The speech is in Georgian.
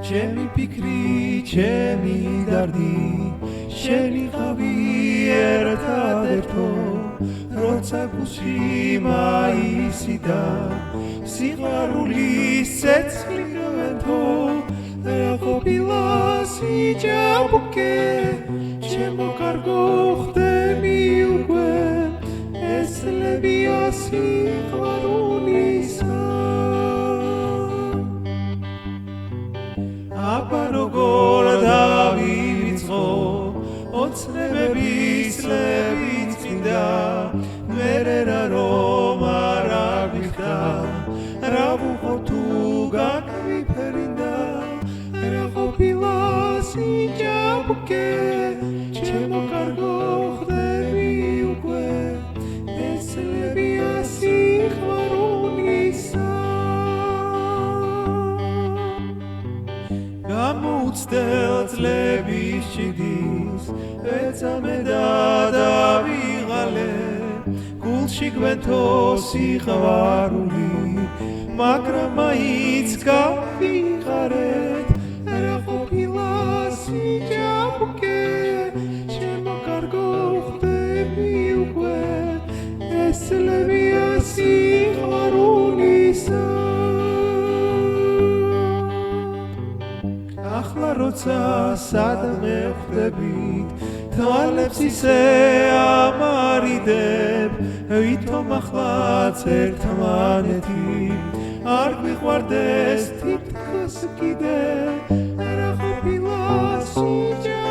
ჩემი ფიქრი, ჩემი დარდი, შენი ხავი ერთადერთო, როცა გულში მაისიდა, სიყვარულის ცეცხლი გავენთო, რა ყოფილა სიჯაბუკე, ჩემო კარგო ხდები უკვე, ეს წლებია სიყვარულისა. აბა როგორ დავივიწყო, ოცნებების წლები წმინდა, მერე რა რომ არ აგვიხდა, რა ვუყო თუ გაგვიფერინდა, რა ყოფილა სიჯაბუკე, ჩემო კარგო ხდები უკვე, ეს წლებია სიყვარულისა. გამოუცდელ წლების ჭიდის, ეწამე და დავიღალე, გულში გვენთო სიყვარული, მაგრამ მაინც გავიღარეთ, რა ყოფილა სიჯაბუკე, ჩემო კარგო ხდები უკვე, ეს წლებია სიყვარულისა. ახლა როცა სადმე ხვდებით, თვალებს ისე ამარიდებ, ვითომ ახლაც ერთმანეთი, არ გვიყვარდეს თითქოს კიდე, რა ყოფილა სიჯაბუკე.